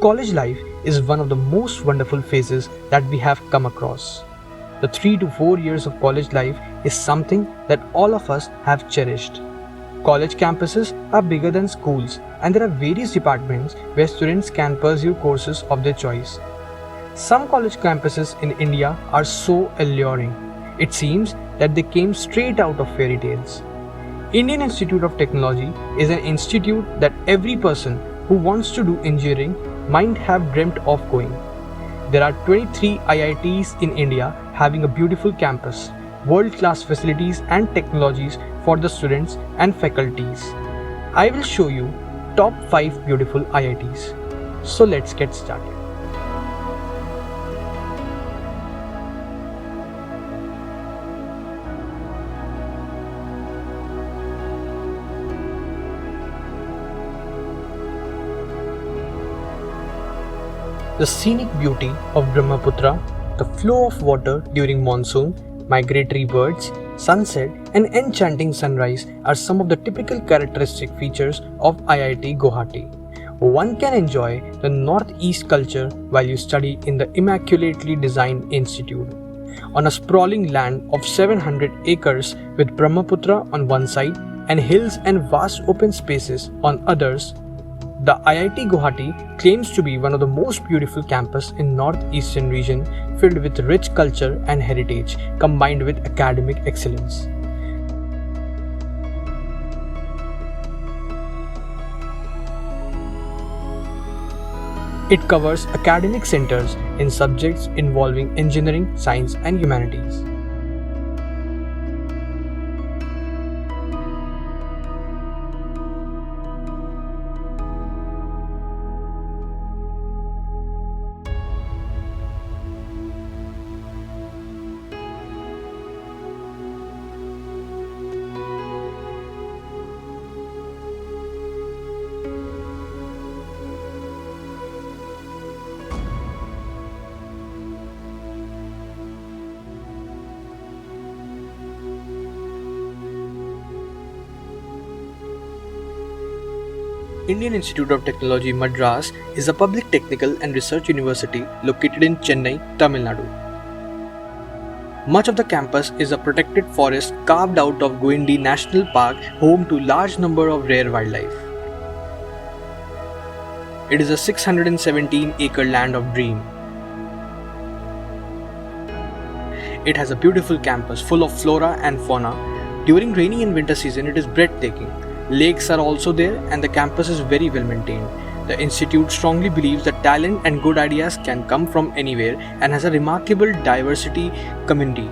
College life is one of the most wonderful phases that we have come across. The 3 to 4 years of college life is something that all of us have cherished. College campuses are bigger than schools, and there are various departments where students can pursue courses of their choice. Some college campuses in India are so alluring. It seems that they came straight out of fairy tales. Indian Institute of Technology is an institute that every person who wants to do engineering might have dreamt of going. There are 23 IITs in India having a beautiful campus, world-class facilities and technologies for the students and faculties. I will show you top 5 beautiful IITs. So let's get started. The scenic beauty of Brahmaputra, the flow of water during monsoon, migratory birds, sunset and enchanting sunrise are some of the typical characteristic features of IIT Guwahati. One can enjoy the northeast culture while you study in the immaculately designed institute. On a sprawling land of 700 acres with Brahmaputra on one side and hills and vast open spaces on others, the IIT Guwahati claims to be one of the most beautiful campus in northeastern region, filled with rich culture and heritage combined with academic excellence. It covers academic centers in subjects involving engineering, science and humanities. Indian Institute of Technology Madras is a public technical and research university located in Chennai, Tamil Nadu. Much of the campus is a protected forest carved out of Guindi National Park, home to large number of rare wildlife. It is a 617-acre land of dream. It has a beautiful campus full of flora and fauna. During rainy and winter season, it is breathtaking. Lakes are also there and the campus is very well maintained. The institute strongly believes that talent and good ideas can come from anywhere and has a remarkable diversity community,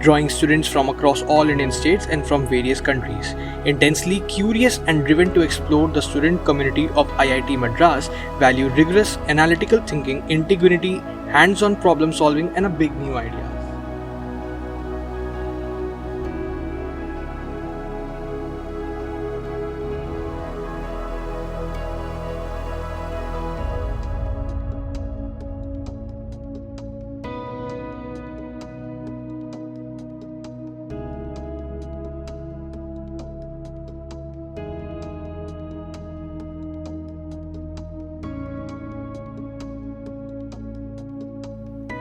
drawing students from across all Indian states and from various countries. Intensely curious and driven to explore, the student community of IIT Madras value rigorous analytical thinking, integrity, hands-on problem solving and a big new idea.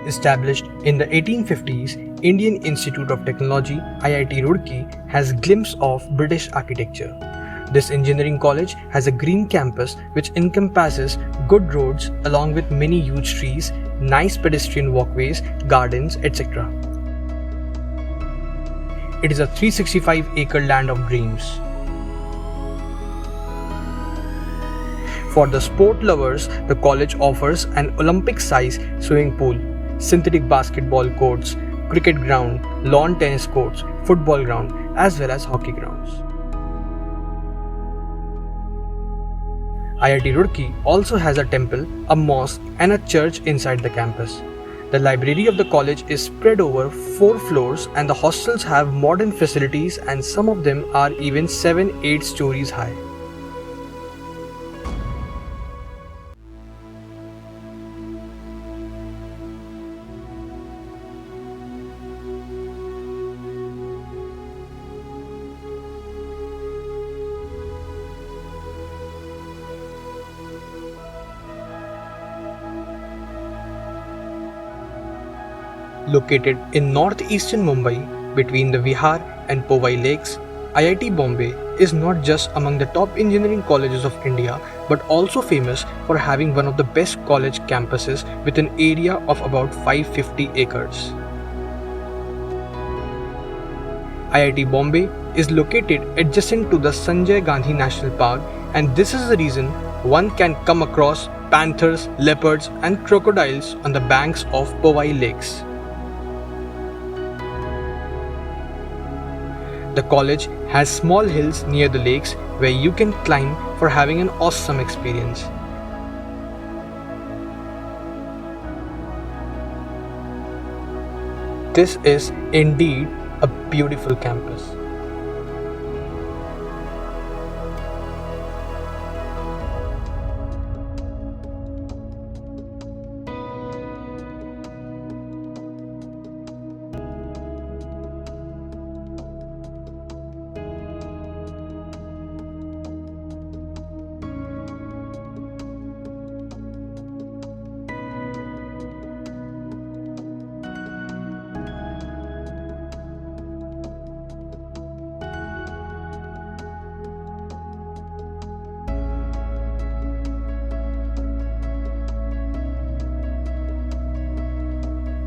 Established in the 1850s, Indian Institute of Technology IIT Roorkee has glimpse of British architecture. This engineering college has a green campus which encompasses good roads along with many huge trees, nice pedestrian walkways, gardens, etc. It is a 365-acre land of dreams. For the sport lovers, the college offers an Olympic-size swimming pool, synthetic basketball courts, cricket ground, lawn tennis courts, football ground, as well as hockey grounds. IIT Roorkee also has a temple, a mosque, and a church inside the campus. The library of the college is spread over 4 floors and the hostels have modern facilities and some of them are even 7-8 stories high. Located in northeastern Mumbai between the Vihar and Powai lakes, IIT Bombay is not just among the top engineering colleges of India but also famous for having one of the best college campuses with an area of about 550 acres. IIT Bombay is located adjacent to the Sanjay Gandhi National Park, and this is the reason one can come across panthers, leopards and crocodiles on the banks of Powai lakes. The college has small hills near the lakes where you can climb for having an awesome experience. This is indeed a beautiful campus.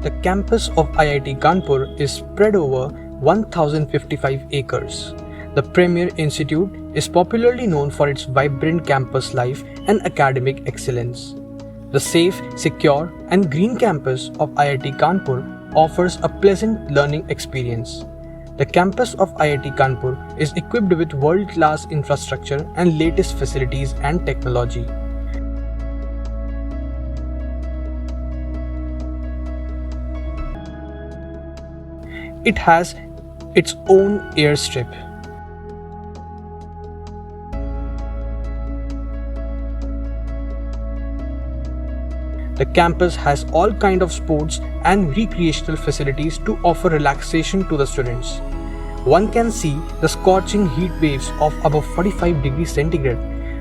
The campus of IIT Kanpur is spread over 1055 acres. The premier institute is popularly known for its vibrant campus life and academic excellence. The safe, secure and green campus of IIT Kanpur offers a pleasant learning experience. The campus of IIT Kanpur is equipped with world-class infrastructure and latest facilities and technology. It has its own airstrip. The campus has all kinds of sports and recreational facilities to offer relaxation to the students. One can see the scorching heat waves of above 45 degrees centigrade,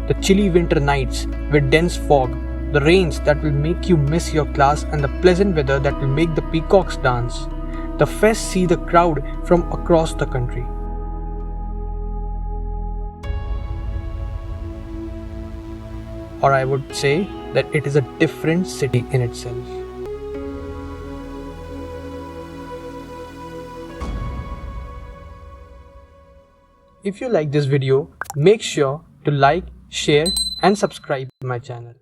the chilly winter nights with dense fog, the rains that will make you miss your class and the pleasant weather that will make the peacocks dance. The fest see the crowd from across the country. Or I would say that it is a different city in itself. If you like this video, make sure to like, share and subscribe to my channel.